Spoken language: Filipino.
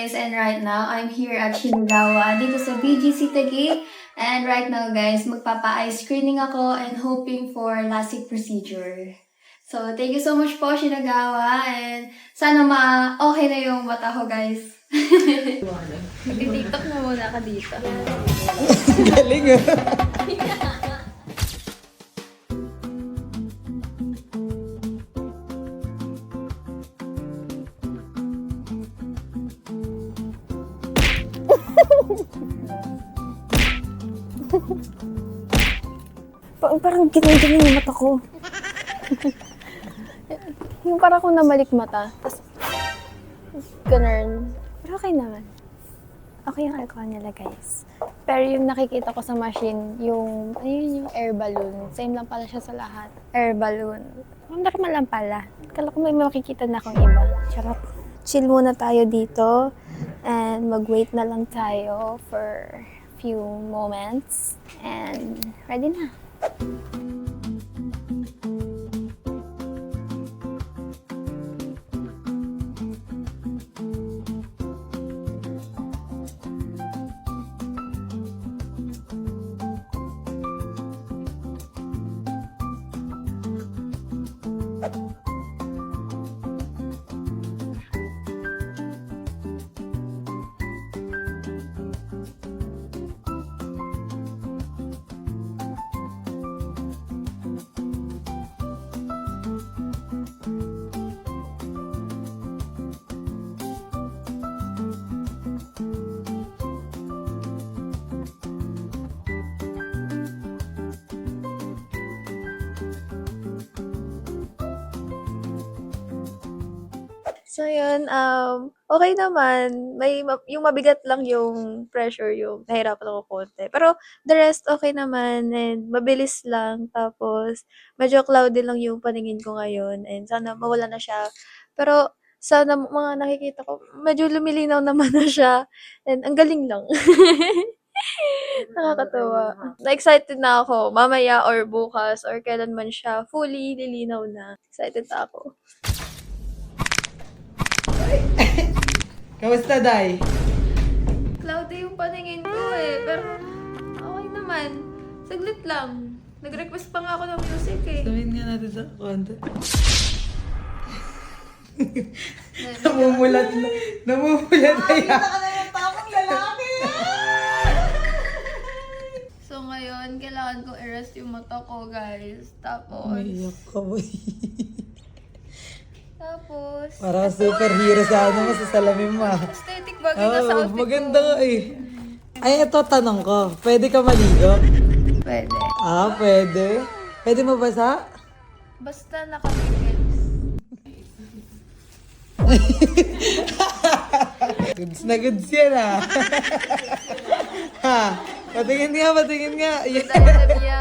guys, and right now, I'm here at Shinugawa dito sa BGC Taguig. And right now guys, magpapa-eye screening ako and hoping for LASIK procedure. So, thank you so much po Shinugawa and sana okay na yung mata ko guys. Mag-tiktok na muna ka dito. Galing ah. Parang ganyan yung mata ko. Yung parang akong namalik mata. Tapos, ganun. Pero okay naman. Okay yung alcohol nila, guys. Pero yung nakikita ko sa machine, yung, ayun yung air balloon. Same lang pala siya sa lahat. Air balloon. Normal lang pala. Kala ko may makikita na akong iba. Charot. Chill muna tayo dito. And mag-wait na lang tayo for few moments. And ready na. So, yun, okay naman. Yung mabigat lang yung pressure, yung nahirapan ako konti. Pero, the rest, okay naman. And, mabilis lang. Tapos, medyo cloudy lang yung paningin ko ngayon. And, sana mawala na siya. Pero, sana mga nakikita ko, medyo lumilinaw naman na siya. And, ang galing lang. Nakakatawa. Na-excited na ako. Mamaya or bukas or kailan man siya fully lilinaw na. Excited na ako. Kamusta, Day? Cloudy yung paningin ko eh. Pero okay naman. Saglit lang. Nag-request pa nga ako ng music eh. Sabihin nga natin sa konti. Namumulat na. Namumulat na yan. So ngayon, kailangan ko i-rest yung mata ko guys. Tapos, Umiyak ka boy. tapos, Parang superhero sa ano mo sa salamin mo. aesthetic bagay na sa outfit maganda ko. nga eh. Ay, ito tanong ko. Pwede ka maligo? Pwede. Ah, pwede. Pwede mabasa? Basta nakapigil. Goods na goods yan ah. Ha? Patingin nga, patingin nga. Dahil niya,